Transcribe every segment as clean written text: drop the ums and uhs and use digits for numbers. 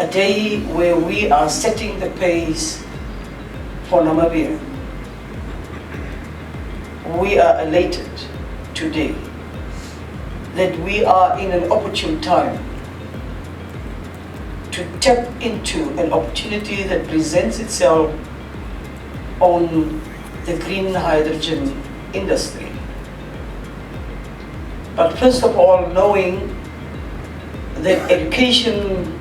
a day where we are setting the pace for Namibia. We are elated today that we are in an opportune time to tap into an opportunity that presents itself on the green hydrogen industry. But first of all, knowing that education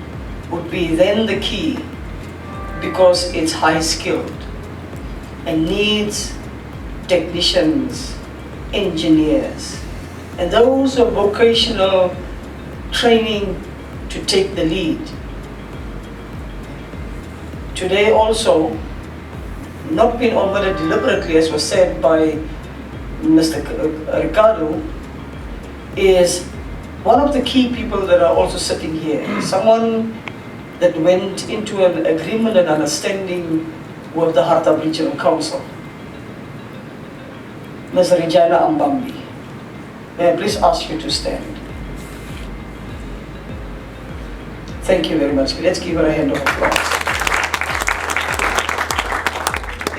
would be then the key, because it's high skilled and needs technicians, engineers, and those of vocational training to take the lead. Today also, not being omitted deliberately, as was said by Mr. Ricardo, is one of the key people that are also sitting here. Someone that went into an agreement and understanding with the Hardap Regional Council, Ms. Regina Ambambi. May I please ask you to stand? Thank you very much. Let's give her a hand of applause.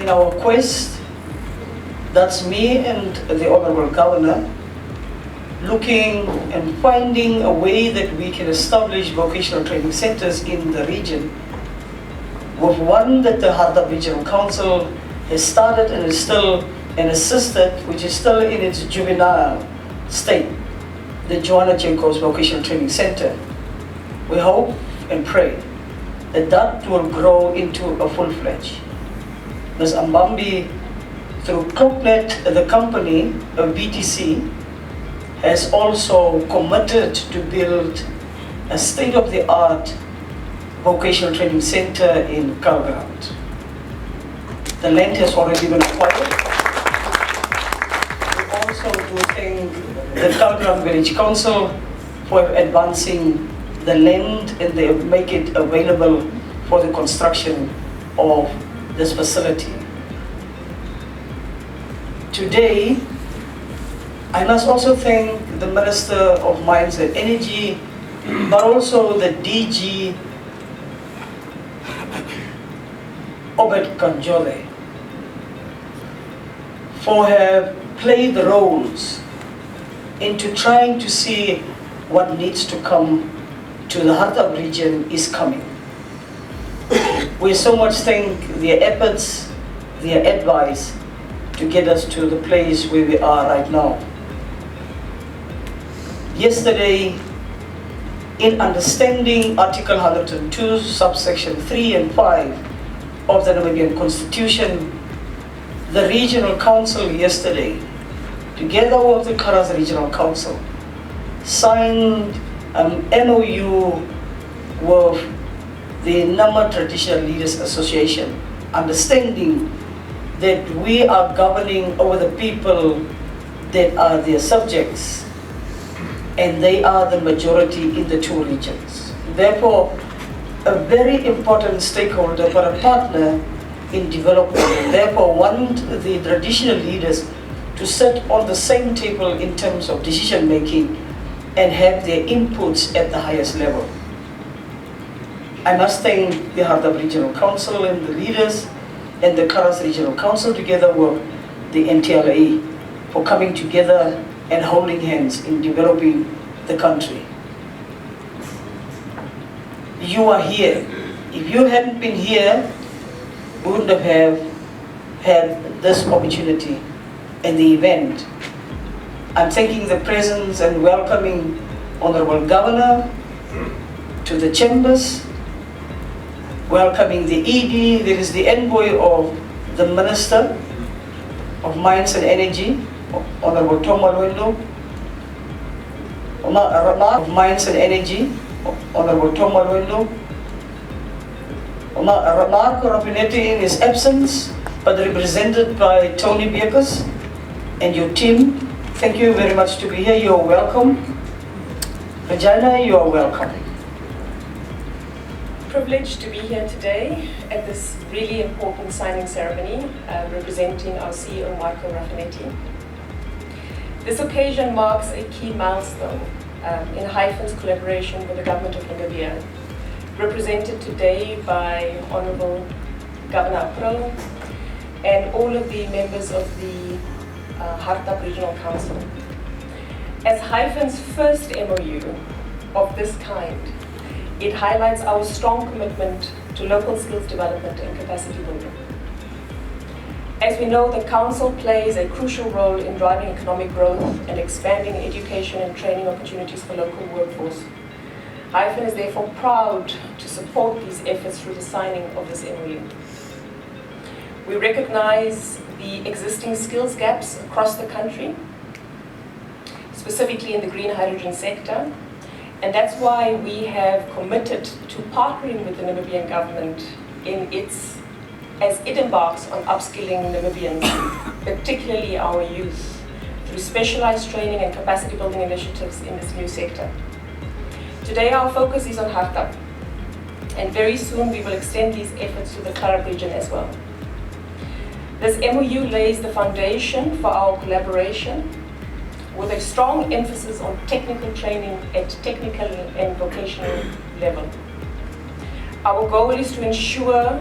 In our quest, that's me and the Honorable Governor, looking and finding a way that we can establish vocational training centers in the region, with one that the Hardap Regional Council has started and is still and assisted, which is still in its juvenile state, the Joanna Jenkos Vocational Training Center. We hope and pray that that will grow into a full-fledged. Ms. Ambambi, through COPNET, the company of BTC, has also committed to build a state-of-the-art vocational training center in Kalgrant. The land has already been acquired. We also do thank the Kalgrant Village Council for advancing the land, and they make it available for the construction of this facility. Today, I must also thank the Minister of Mines and Energy, but also the DG, Obed Kanjole, for have played roles into trying to see what needs to come to the Hardap region is coming. We so much thank their efforts, their advice to get us to the place where we are right now. Yesterday, in understanding Article 102, subsection 3 and 5 of the Namibian Constitution, the Regional Council yesterday, together with the Karas Regional Council, signed an MOU with the Nama Traditional Leaders Association, understanding that we are governing over the people that are their subjects, and they are the majority in the two regions. Therefore, a very important stakeholder, but a partner in development, and therefore want the traditional leaders to sit on the same table in terms of decision making and have their inputs at the highest level. I must thank the Hardap Regional Council and the leaders and the Karas Regional Council together with the NTLA for coming together and holding hands in developing the country. You are here. If you hadn't been here, we wouldn't have had this opportunity and the event. I'm thanking the presence and welcoming Honorable Governor to the chambers, welcoming the ED, there is the envoy of the Minister of Mines and Energy, Honorable Tom Malwendo, of Mines and Energy, Honorable Tom Malwendo, Marco Rapinetti in his absence, but represented by Tony Beekers and your team. Thank you very much to be here. You are welcome. Regina, you are welcome. Privileged to be here today at this really important signing ceremony representing our CEO Marco Raffanetti. This occasion marks a key milestone in Hyphen's collaboration with the Government of Namibia, represented today by Honorable Governor April and all of the members of the Hardap Regional Council. As Hyphen's first MOU of this kind, it highlights our strong commitment to local skills development and capacity building. As we know, the Council plays a crucial role in driving economic growth and expanding education and training opportunities for local workforce. Hyphen is therefore proud to support these efforts through the signing of this MOU. We recognize the existing skills gaps across the country, specifically in the green hydrogen sector, and that's why we have committed to partnering with the Namibian government as it embarks on upskilling Namibians, particularly our youth, through specialized training and capacity building initiatives in this new sector. Today our focus is on Hardap, and very soon we will extend these efforts to the Hardap region as well. This MOU lays the foundation for our collaboration with a strong emphasis on technical training at technical and vocational level. Our goal is to ensure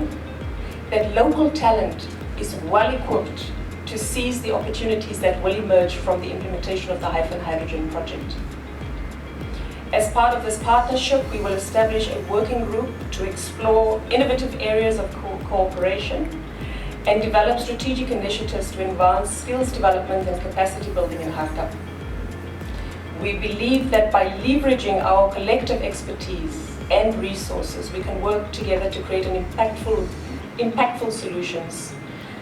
that local talent is well equipped to seize the opportunities that will emerge from the implementation of the Hyphen Hydrogen project. As part of this partnership, we will establish a working group to explore innovative areas of cooperation and develop strategic initiatives to advance skills development and capacity building in Hardap. We believe that by leveraging our collective expertise and resources, we can work together to create an impactful solutions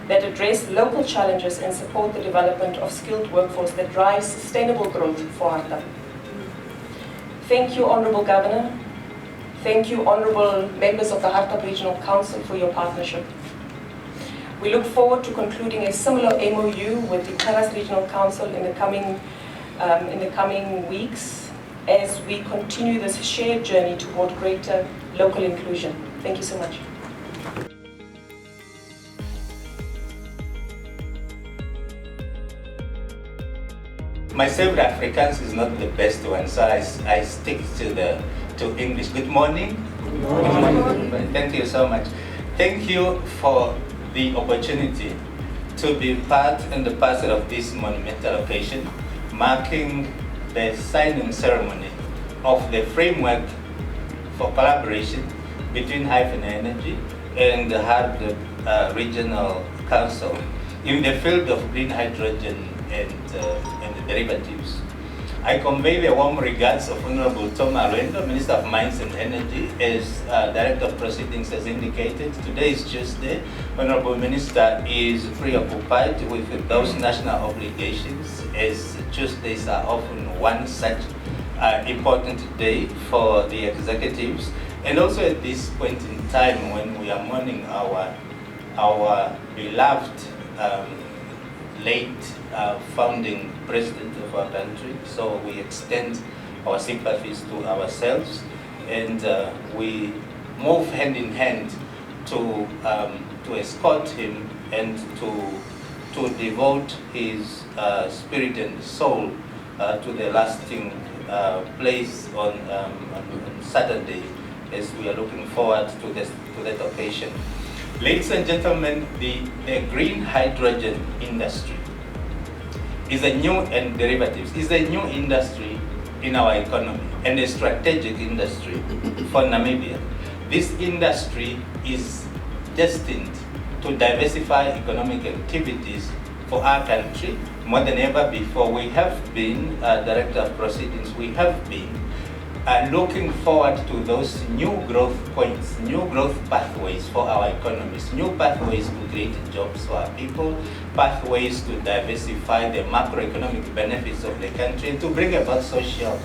that address local challenges and support the development of skilled workforce that drives sustainable growth for Hardap. Thank you, Honourable Governor. Thank you, Honourable members of the Hardap Regional Council, for your partnership. We look forward to concluding a similar MOU with the Karas Regional Council in the coming weeks as we continue this shared journey toward greater local inclusion. Thank you so much. My favorite Afrikaans is not the best one, so I stick to English. Good morning. Good morning. Thank you so much. Thank you for the opportunity to be part and the parcel of this monumental occasion, marking the signing ceremony of the framework for collaboration between Hyphen Energy and the Hardap Regional Council in the field of green hydrogen and derivatives. I convey the warm regards of Honorable Tom Alwendo, Minister of Mines and Energy, as Director of Proceedings has indicated. Today is Tuesday. Honorable Minister is preoccupied with those national obligations, as Tuesdays are often one such important day for the executives. And also at this point in time when we are mourning our beloved late founding president of our country. So we extend our sympathies to ourselves, and we move hand in hand to escort him and to devote his spirit and soul to the lasting place on Saturday, as we are looking forward to that occasion. Ladies and gentlemen, the green hydrogen industry is a new, and derivatives is a new industry in our economy and a strategic industry for Namibia. This industry is destined to diversify economic activities for our country more than ever before. We have been, Director of Proceedings, we have been looking forward to those new growth points, new growth pathways for our economies, new pathways to create jobs for our people, pathways to diversify the macroeconomic benefits of the country and to bring about social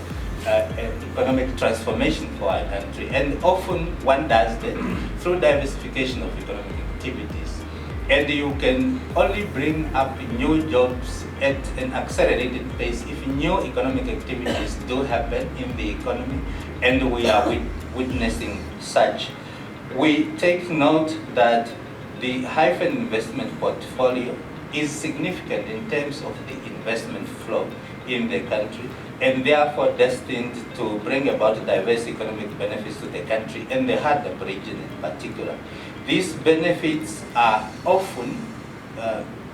and economic transformation for our country. And often one does that through diversification of economic activities. And you can only bring up new jobs at an accelerated pace if new economic activities do happen in the economy, and we are witnessing such. We take note that the Hyphen investment portfolio is significant in terms of the investment flow. in the country, and therefore destined to bring about diverse economic benefits to the country and the Hardap region in particular. These benefits are often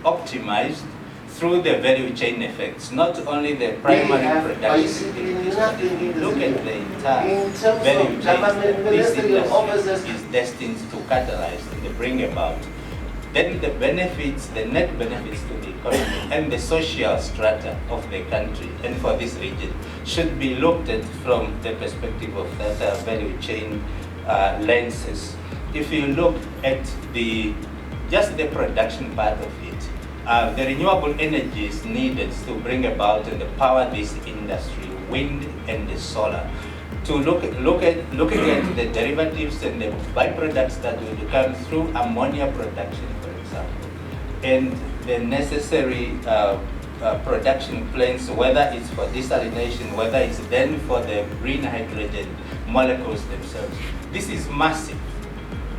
optimized through the value chain effects, not only the primary production. Look at the entire value chain that this industry is destined to catalyze and to bring about. Then the benefits, the net benefits to the economy and the social strata of the country and for this region should be looked at from the perspective of that value chain lenses. If you look at just the production part of it, the renewable energies needed to bring about and power this industry, wind and the solar, to looking at the derivatives and the byproducts that will come through ammonia production, for example, and the necessary production plants, whether it's for desalination, whether it's then for the green hydrogen molecules themselves. This is massive.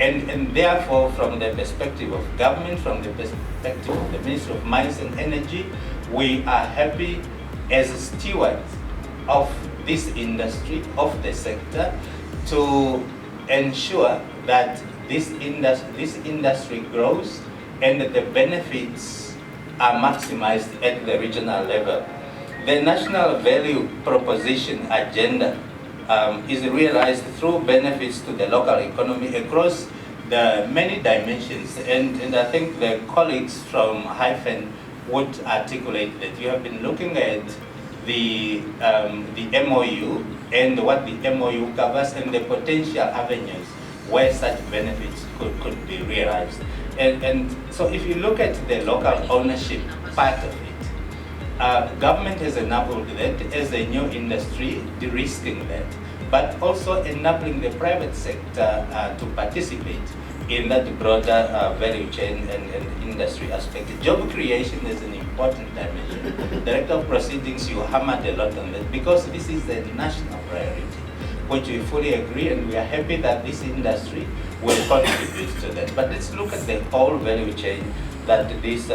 And therefore, from the perspective of government, from the perspective of the Ministry of Mines and Energy, we are happy as stewards of this industry, of the sector, to ensure that this industry grows and that the benefits are maximized at the regional level. The national value proposition agenda is realized through benefits to the local economy across the many dimensions, and I think the colleagues from Hyphen would articulate that. You have been looking at the MOU and what the MOU covers and the potential avenues where such benefits could be realized. And so if you look at the local ownership part of it, government has enabled that as a new industry, de-risking that, but also enabling the private sector to participate in that broader value chain and industry aspect. Job creation is an important dimension. Director of Proceedings, you hammered a lot on that because this is a national priority, which we fully agree, and we are happy that this industry will contribute to that. But let's look at the whole value chain that this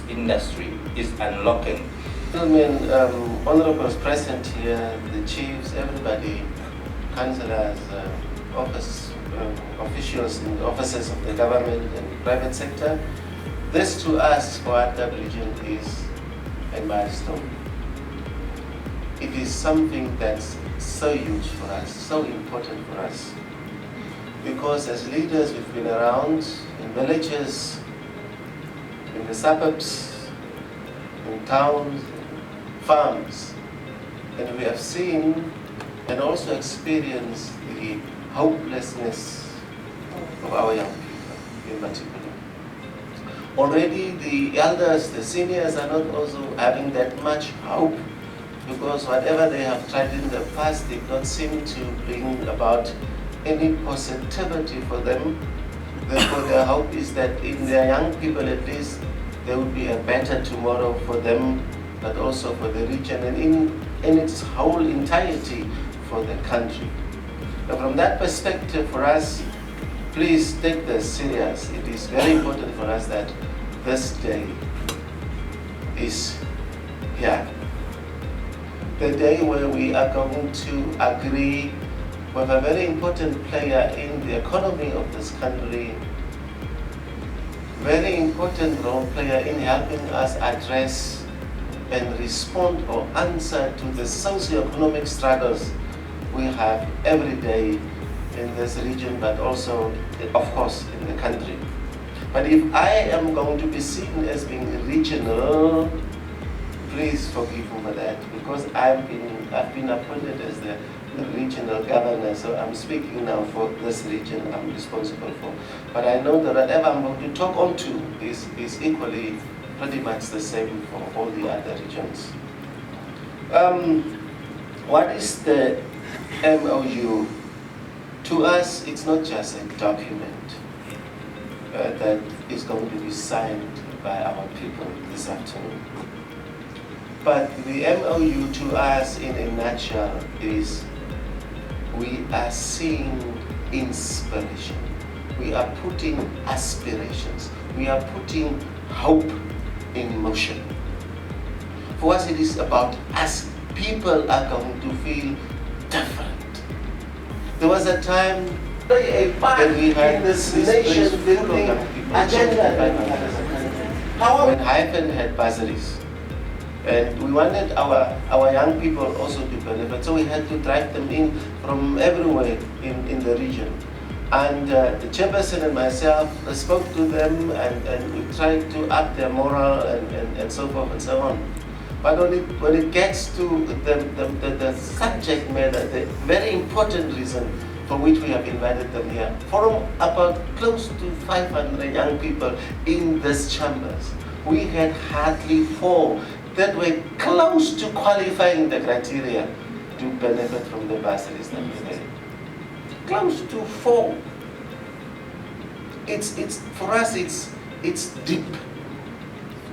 industry is unlocking. Gentlemen, honorables present here, the chiefs, everybody, councillors, officials in the offices of the government and private sector, this to us for Hardap region is a milestone. It is something that's so huge for us, so important for us. Because as leaders, we've been around in villages, in the suburbs, in towns, farms, and we have seen and also experienced the hopelessness of our young people in particular. Already the elders, the seniors are not also having that much hope because whatever they have tried in the past did not seem to bring about any positivity for them. Therefore their hope is that in their young people at least there will be a better tomorrow for them, but also for the region and in its whole entirety for the country. Now from that perspective for us, please take this serious. It is very important for us that this day is here. The day where we are going to agree with a very important player in the economy of this country, very important role player in helping us address and respond or answer to the socio-economic struggles we have every day in this region, but also, of course, in the country. But if I am going to be seen as being regional, please forgive me for that, because I've been appointed as the regional governor, so I'm speaking now for this region I'm responsible for. But I know that whatever I'm going to talk on to is equally pretty much the same for all the other regions. What is the MOU? To us, it's not just a document that is going to be signed by our people this afternoon. But the MOU to us in a nutshell is we are seeing inspiration. We are putting aspirations. We are putting hope in motion. For us, it is about us. People are going to feel different. There was a time when we had this nation-building agenda. When Hyphen had bursaries, and we wanted our young people also to benefit, so we had to drive them in from everywhere in the region. And the chairperson and myself spoke to them, and we tried to up their morale and so forth and so on. But when it gets to the subject matter, the very important reason for which we have invited them here, from about close to 500 young people in these chambers, we had hardly 4 that were close to qualifying the criteria to benefit from the bursaries that we had. Close to 4. It's for us. It's deep.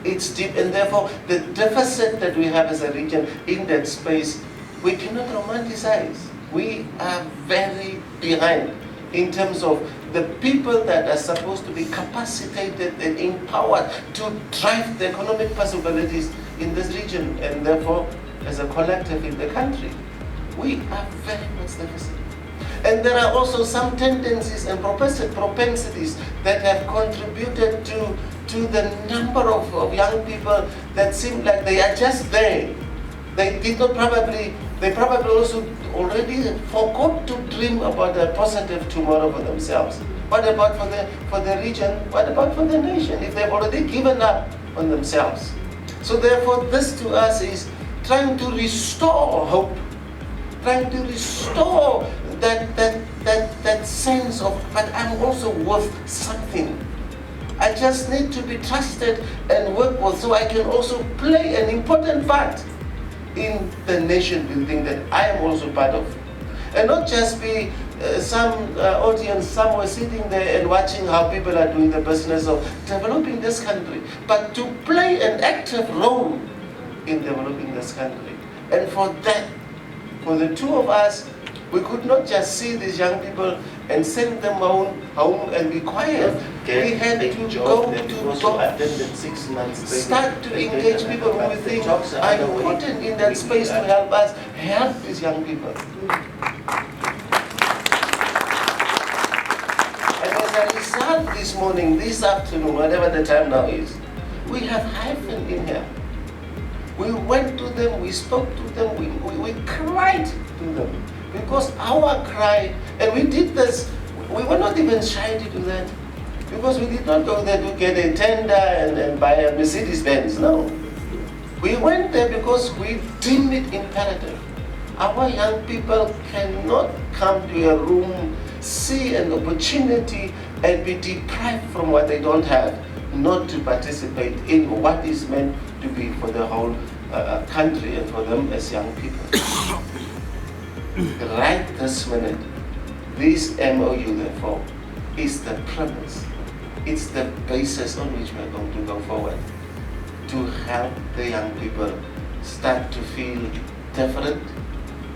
It's deep, and therefore the deficit that we have as a region in that space, we cannot romanticize. We are very behind in terms of the people that are supposed to be capacitated and empowered to drive the economic possibilities in this region, and therefore as a collective in the country. We are very much deficit. And there are also some tendencies and propensities that have contributed to the number of young people that seem like they are just there. They probably also already forgot to dream about a positive tomorrow for themselves. What about for the region? What about for the nation if they've already given up on themselves? So therefore this to us is trying to restore hope, trying to restore that sense of, but I'm also worth something. I just need to be trusted and work with, so I can also play an important part in the nation building that I am also part of. And not just be some audience somewhere sitting there and watching how people are doing the business of developing this country, but to play an active role in developing this country. And for that, for the two of us, we could not just see these young people and send them home and be quiet. We had to go to start to engage people who we think are important in that space to help us help these young people. And as a result, this morning, this afternoon, whatever the time now is, we have Hyphen in here. We went to them, we spoke to them, we cried to them. Because our cry, and we did this, we were not even shy to do that. Because we did not go there to get a tender and buy a Mercedes-Benz, no. We went there because we deemed it imperative. Our young people cannot come to a room, see an opportunity, and be deprived from what they don't have, not to participate in what is meant to be for the whole country and for them as young people. Right this minute, this MOU therefore is the premise, it's the basis on which we're going to go forward to help the young people start to feel different,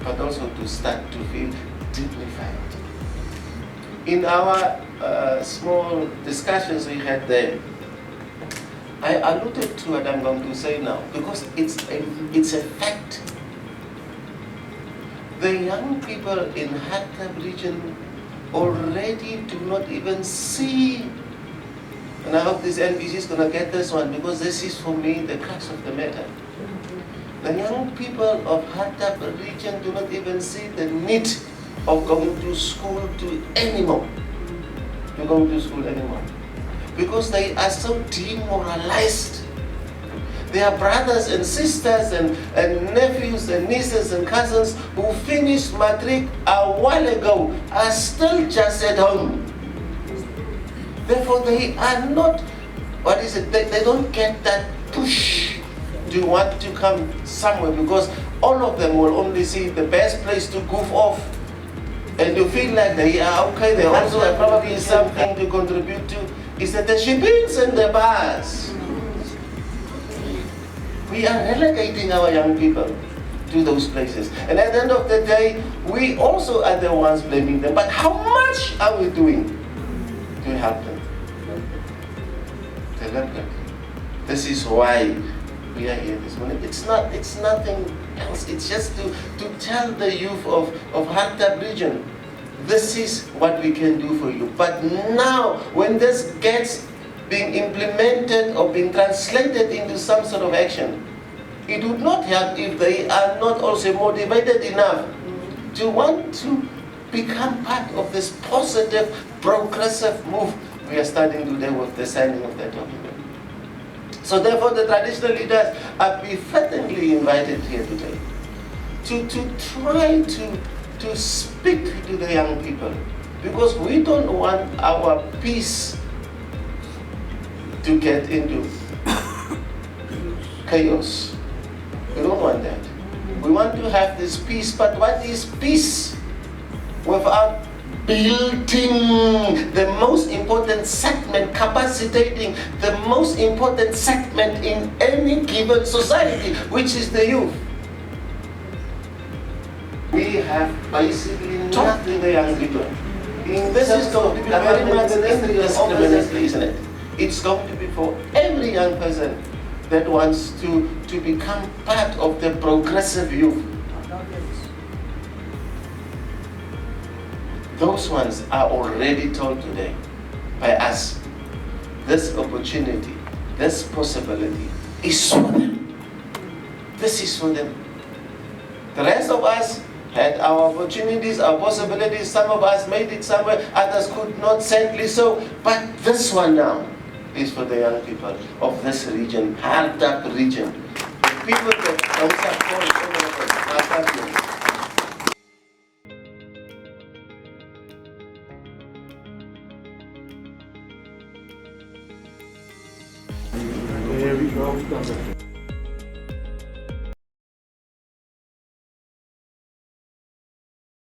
but also to start to feel dignified. In our small discussions we had there, I alluded to what I'm going to say now, because it's a fact. The young people in Hardap region already do not even see, and I hope this NBC is going to get this one, because this is for me the crux of the matter. The young people of Hardap region do not even see the need of going to school anymore. Because they are so demoralized. Their brothers and sisters and nephews and nieces and cousins who finished matric a while ago are still just at home. Therefore they are not, they don't get that push to want to come somewhere, because all of them will only see the best place to goof off. And you feel like they are okay, they also have probably something to contribute to, is that the shibins and the bars. We are relegating our young people to those places. And at the end of the day, we also are the ones blaming them. But how much are we doing to help them? This is why we are here this morning. It's nothing else. It's just to tell the youth of Hardap region, this is what we can do for you. But now, when this gets being implemented or being translated into some sort of action, it would not help if they are not also motivated enough to want to become part of this positive, progressive move we are starting today with the signing of that document. So therefore, the traditional leaders are befittingly invited here today to try to speak to the young people, because we don't want our peace to get into chaos. We don't want that. We want to have this peace, but what is peace without building the most important segment, capacitating the most important segment in any given society, which is the youth? We have basically nothing the young people. This is going to be very much indiscriminately, isn't it? It's going to be for every young person that wants to become part of the progressive youth. Those ones are already told today by us. This opportunity, this possibility is for them. This is for them. The rest of us had our opportunities, our possibilities. Some of us made it somewhere, others could not, sadly so. But this one now is for the young people of this region, Hardap region. The people that comes up